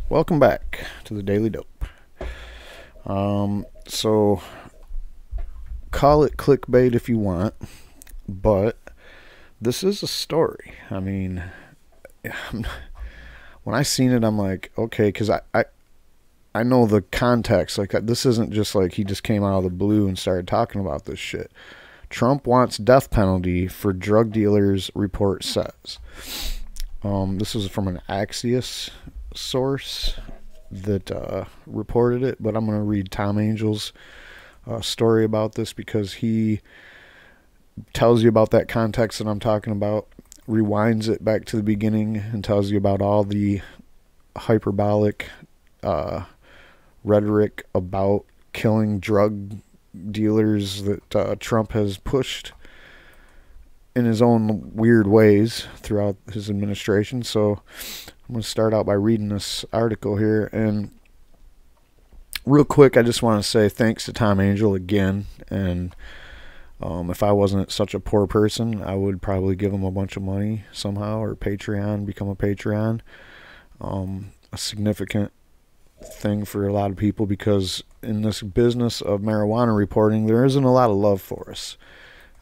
Welcome back to the Daily Dope. So call it clickbait if you want, but this is a story. I mean, when I seen it, I'm like, okay, because I know the context. Like, this isn't just like he just came out of the blue and started talking about this shit. Trump wants death penalty for drug dealers, report says. This is from an Axios source that reported it, but I'm going to read Tom Angel's story about this because he tells you about that context that I'm talking about, rewinds it back to the beginning, and tells you about all the hyperbolic rhetoric about killing drug dealers that Trump has pushed in his own weird ways throughout his administration. So I'm going to start out by reading this article here. And real quick, I just want to say thanks to Tom Angel again. And if I wasn't such a poor person, I would probably give him a bunch of money somehow, or Patreon, become a Patreon. A significant thing for a lot of people, because in this business of marijuana reporting, there isn't a lot of love for us.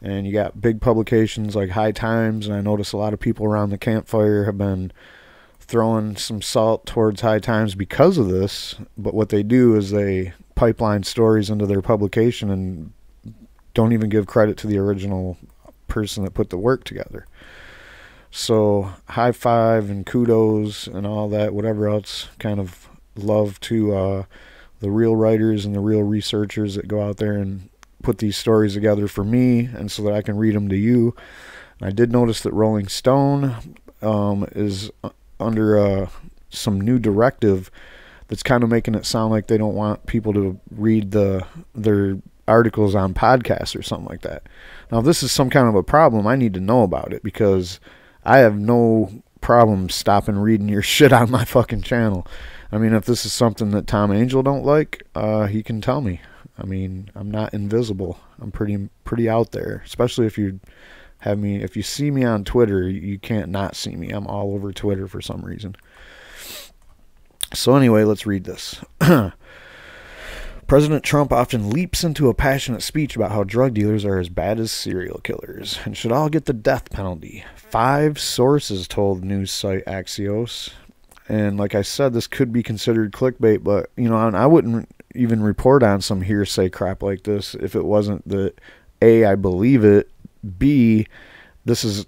And you got big publications like High Times, and I notice a lot of people around the campfire have been throwing some salt towards High Times because of this. But what they do is they pipeline stories into their publication and don't even give credit to the original person that put the work together. So high five and kudos and all that, whatever else kind of love to the real writers and the real researchers that go out there and put these stories together for me, and so that I can read them to you. I did notice that Rolling Stone is under some new directive that's kind of making it sound like they don't want people to read their articles on podcasts or something like that. Now, if this is some kind of a problem, I need to know about it, because I have no problem stopping reading your shit on my fucking channel. I mean, if this is something that Tom Angel don't like, he can tell me. I mean, I'm not invisible. I'm pretty out there. Especially if you see me on Twitter, you can't not see me. I'm all over Twitter for some reason. So anyway, let's read this. President Trump often leaps into a passionate speech about how drug dealers are as bad as serial killers and should all get the death penalty. 5 sources told news site Axios. And like I said, this could be considered clickbait, but, you know, I wouldn't even report on some hearsay crap like this if it wasn't that A, I believe it, B, this is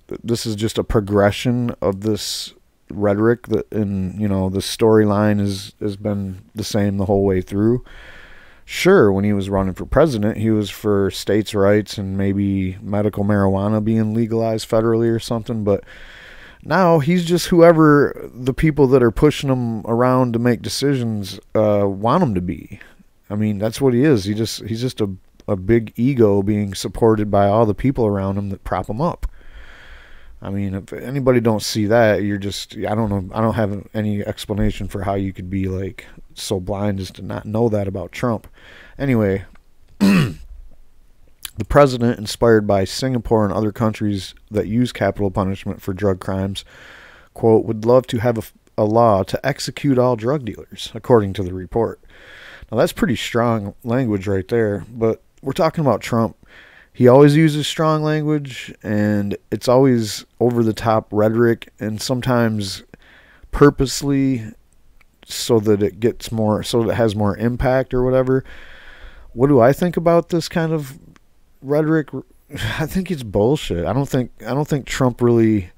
just a progression of this rhetoric that, and, you know, the storyline has been the same the whole way through. Sure, when he was running for president, he was for states' rights and maybe medical marijuana being legalized federally or something, but now he's just whoever the people that are pushing him around to make decisions want him to be. I mean, that's what he is. He's just a big ego being supported by all the people around him that prop him up. I mean, if anybody don't see that, you're just, I don't know, I don't have any explanation for how you could be like so blind as to not know that about Trump. Anyway, the president, inspired by Singapore and other countries that use capital punishment for drug crimes, quote, would love to have a law to execute all drug dealers, according to the report. Now, that's pretty strong language right there, but we're talking about Trump. He always uses strong language, and it's always over-the-top rhetoric, and sometimes purposely so that it gets more, so that it has more impact or whatever. What do I think about this kind of rhetoric? I think it's bullshit. I don't think Trump really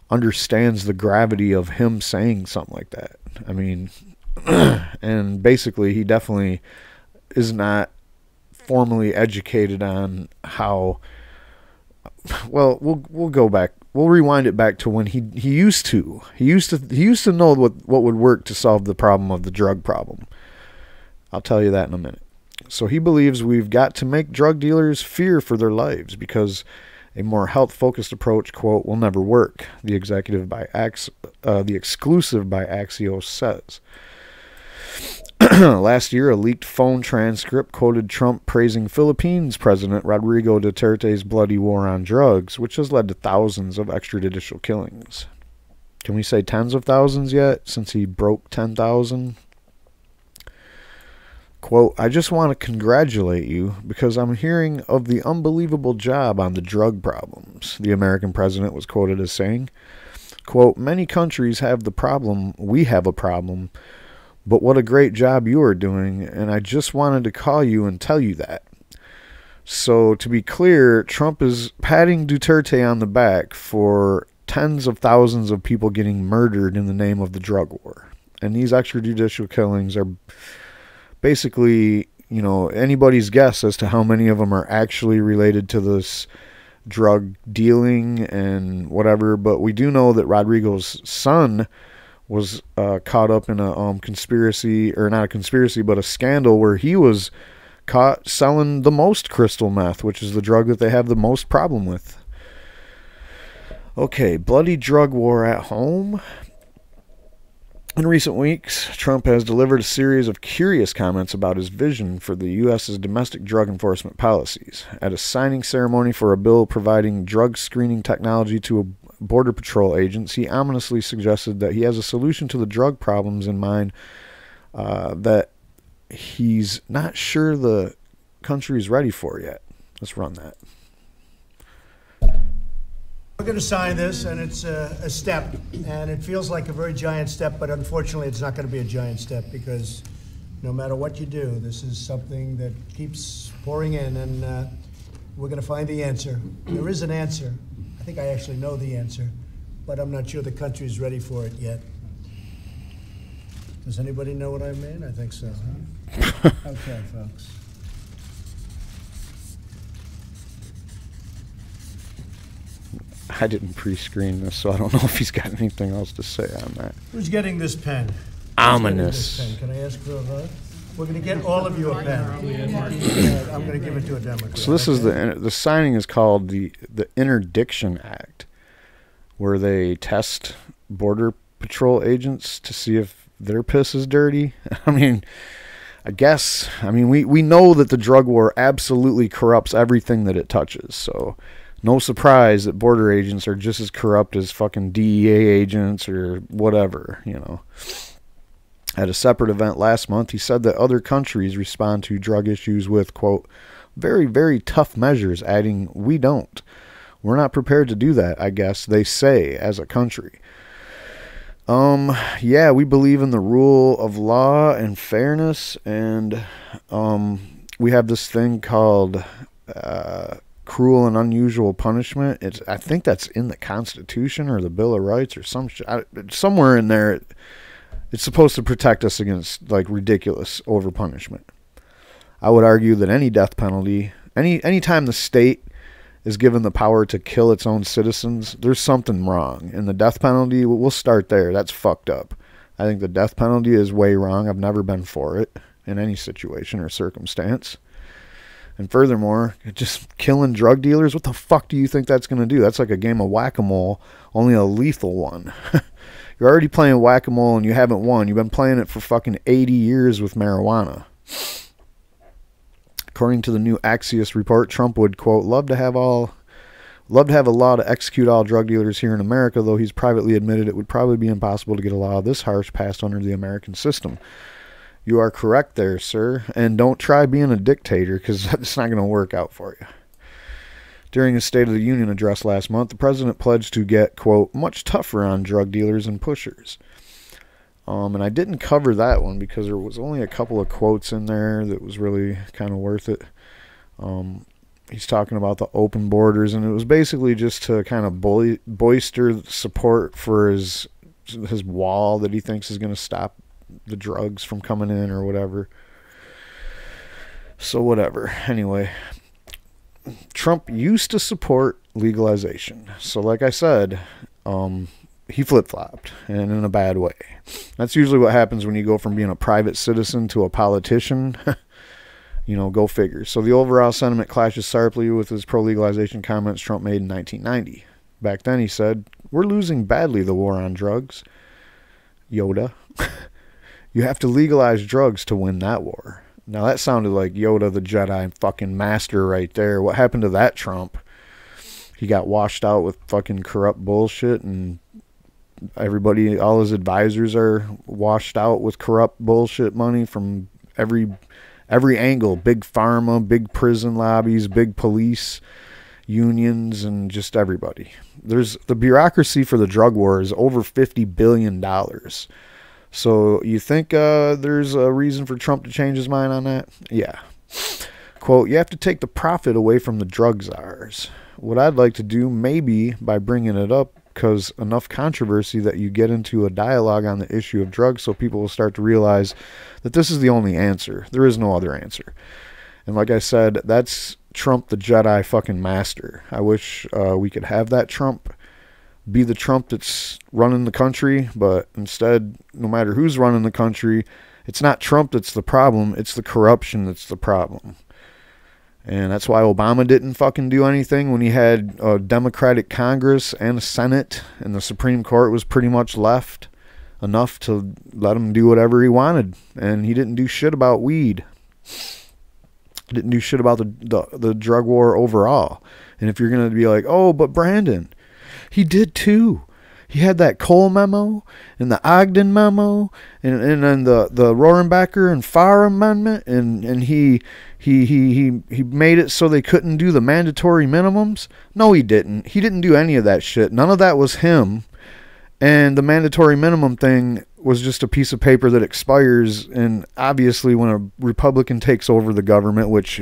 understands the gravity of him saying something like that. I mean, and basically he definitely is not formally educated on how, well, we'll go back. We'll rewind it back to when he used to know what would work to solve the problem of the drug problem. I'll tell you that in a minute. So he believes we've got to make drug dealers fear for their lives because a more health-focused approach, quote, will never work, the exclusive by Axios says. Last year, a leaked phone transcript quoted Trump praising Philippines President Rodrigo Duterte's bloody war on drugs, which has led to thousands of extrajudicial killings. Can we say tens of thousands yet, since he broke 10,000? Quote, I just want to congratulate you because I'm hearing of the unbelievable job on the drug problems, the American president was quoted as saying. Quote, many countries have the problem, we have a problem, but what a great job you are doing, and I just wanted to call you and tell you that. So, to be clear, Trump is patting Duterte on the back for tens of thousands of people getting murdered in the name of the drug war. And these extrajudicial killings are basically, you know, anybody's guess as to how many of them are actually related to this drug dealing and whatever. But we do know that Rodrigo's son was caught up in a conspiracy, or not a conspiracy, but a scandal where he was caught selling the most crystal meth, which is the drug that they have the most problem with. Okay, bloody drug war at home. In recent weeks, Trump has delivered a series of curious comments about his vision for the U.S.'s domestic drug enforcement policies. At a signing ceremony for a bill providing drug screening technology to Border Patrol agents, he ominously suggested that he has a solution to the drug problems in mind that he's not sure the country is ready for yet. Let's run that. We're going to sign this, and it's a step, and it feels like a very giant step, but unfortunately it's not going to be a giant step because no matter what you do, this is something that keeps pouring in, and we're going to find the answer. There is an answer. I think I actually know the answer, but I'm not sure the country is ready for it yet. Does anybody know what I mean? I think so, huh? Okay, folks. I didn't pre-screen this, so I don't know if he's got anything else to say on that. Who's getting this pen? Ominous. This pen? Can I ask for a vote? We're going to get all of you a pen. I'm going to give it to a Democrat. So this is the signing is called the Interdiction Act, where they test Border Patrol agents to see if their piss is dirty. I mean, we know that the drug war absolutely corrupts everything that it touches, so no surprise that border agents are just as corrupt as fucking DEA agents or whatever, you know. At a separate event last month, he said that other countries respond to drug issues with, quote, very, very tough measures, adding, we don't. We're not prepared to do that, I guess, they say, as a country. Yeah, we believe in the rule of law and fairness, and we have this thing called cruel and unusual punishment. I think that's in the Constitution or the Bill of Rights or somewhere in there. It's supposed to protect us against like ridiculous overpunishment. I would argue that any death penalty, any time the state is given the power to kill its own citizens, there's something wrong. And the death penalty, we'll start there. That's fucked up. I think the death penalty is way wrong. I've never been for it in any situation or circumstance. And furthermore, just killing drug dealers, what the fuck do you think that's going to do? That's like a game of whack-a-mole, only a lethal one. You're already playing whack-a-mole and you haven't won. You've been playing it for fucking 80 years with marijuana. According to the new Axios report, Trump would, quote, love to have a law to execute all drug dealers here in America, though he's privately admitted it would probably be impossible to get a law this harsh passed under the American system. You are correct there, sir. And don't try being a dictator, because that's not going to work out for you. During his State of the Union address last month, the president pledged to get, quote, much tougher on drug dealers and pushers. And I didn't cover that one because there was only a couple of quotes in there that was really kind of worth it. He's talking about the open borders, and it was basically just to kind of boister support for his wall that he thinks is going to stop the drugs from coming in or whatever. So whatever. Anyway, Trump used to support legalization. So like I said, he flip-flopped, and in a bad way. That's usually what happens when you go from being a private citizen to a politician. You know, go figure. So the overall sentiment clashes sharply with his pro-legalization comments Trump made in 1990. Back then he said, we're losing badly the war on drugs. Yoda. You have to legalize drugs to win that war. Now that sounded like Yoda the Jedi fucking master right there. What happened to that Trump? He got washed out with fucking corrupt bullshit and Everybody, all his advisors are washed out with corrupt bullshit money from every angle. Big pharma, big prison lobbies, big police unions, and just everybody. There's the bureaucracy for the drug war is over $50 billion. So you think there's a reason for Trump to change his mind on that? Yeah. Quote, you have to take the profit away from the drug czars. What I'd like to do, maybe by bringing it up, because enough controversy that you get into a dialogue on the issue of drugs so people will start to realize that this is the only answer. There is no other answer. And like I said, that's Trump the Jedi fucking master. I wish we could have that Trump be the Trump that's running the country, but instead, no matter who's running the country, it's not Trump that's the problem, it's the corruption that's the problem. And that's why Obama didn't fucking do anything when he had a Democratic Congress and a Senate, and the Supreme Court was pretty much left enough to let him do whatever he wanted. And he didn't do shit about weed. Didn't do shit about the drug war overall. And if you're going to be like, oh, but Brandon, he did too. He had that Cole memo and the Ogden memo and then the Rohrabacher and Farr amendment, and he made it so they couldn't do the mandatory minimums. No, he didn't. He didn't do any of that shit. None of that was him. And the mandatory minimum thing was just a piece of paper that expires. And obviously when a Republican takes over the government, which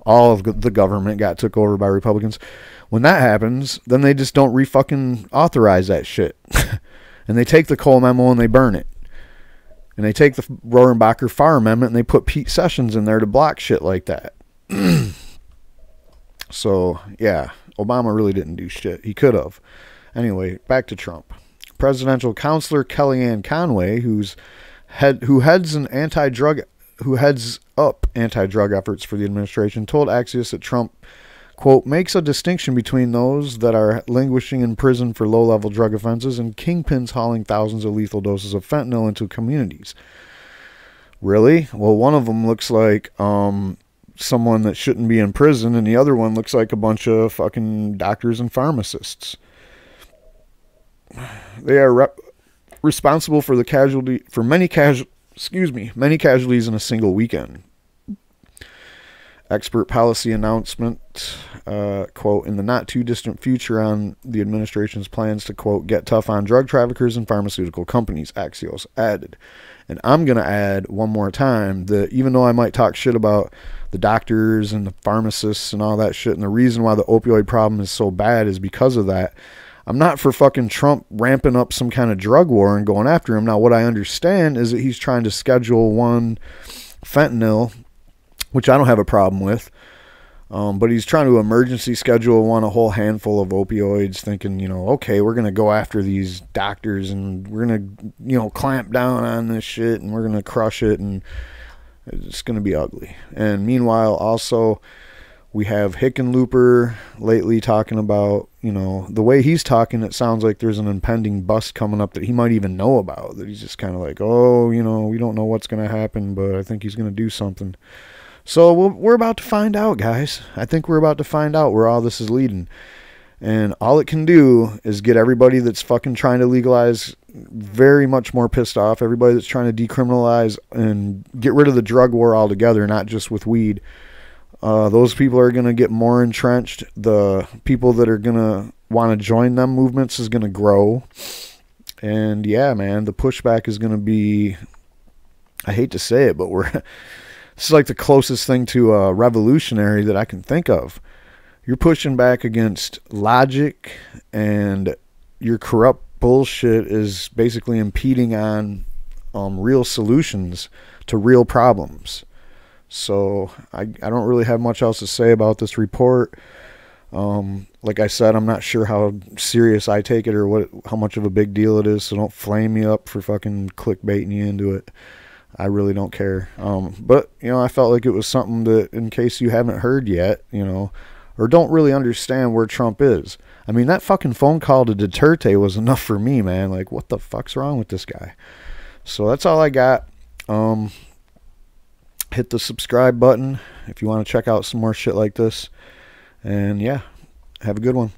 all of the government got took over by Republicans, when that happens, then they just don't re-fucking authorize that shit. And they take the Cole memo and they burn it. And they take the Rohrabacher Farr amendment and they put Pete Sessions in there to block shit like that. So, yeah, Obama really didn't do shit. He could have. Anyway, back to Trump. Presidential counselor Kellyanne Conway, who heads up anti-drug efforts for the administration, told Axios that Trump, quote, makes a distinction between those that are languishing in prison for low-level drug offenses and kingpins hauling thousands of lethal doses of fentanyl into communities. Really? Well, one of them looks like someone that shouldn't be in prison, and the other one looks like a bunch of fucking doctors and pharmacists. They are responsible for many casualties in a single weekend. Expert policy announcement, quote, in the not too distant future on the administration's plans to, quote, get tough on drug traffickers and pharmaceutical companies, Axios added. And I'm going to add one more time that even though I might talk shit about the doctors and the pharmacists and all that shit, and the reason why the opioid problem is so bad is because of that, I'm not for fucking Trump ramping up some kind of drug war and going after him. Now, what I understand is that he's trying to schedule one fentanyl, which I don't have a problem with, but he's trying to emergency schedule one, a whole handful of opioids, thinking, you know, okay, we're going to go after these doctors and we're going to, you know, clamp down on this shit and we're going to crush it, and it's going to be ugly. And meanwhile, also, we have Hickenlooper lately talking about, you know, the way he's talking, it sounds like there's an impending bust coming up that he might even know about, that he's just kind of like, oh, you know, we don't know what's going to happen, but I think he's going to do something. So we're about to find out, guys. I think we're about to find out where all this is leading. And all it can do is get everybody that's fucking trying to legalize very much more pissed off. Everybody that's trying to decriminalize and get rid of the drug war altogether, not just with weed. Those people are going to get more entrenched. The people that are going to want to join them movements is going to grow. And yeah, man, the pushback is going to be, I hate to say it, but this is like the closest thing to a revolutionary that I can think of. You're pushing back against logic, and your corrupt bullshit is basically impeding on real solutions to real problems. So I don't really have much else to say about this report. Like I said, I'm not sure how serious I take it or how much of a big deal it is, so don't flame me up for fucking clickbaiting you into it. I really don't care. But, you know, I felt like it was something that, in case you haven't heard yet, you know, or don't really understand where Trump is. I mean, that fucking phone call to Duterte was enough for me, man. Like, what the fuck's wrong with this guy? So that's all I got. Hit the subscribe button if you want to check out some more shit like this. And yeah, have a good one.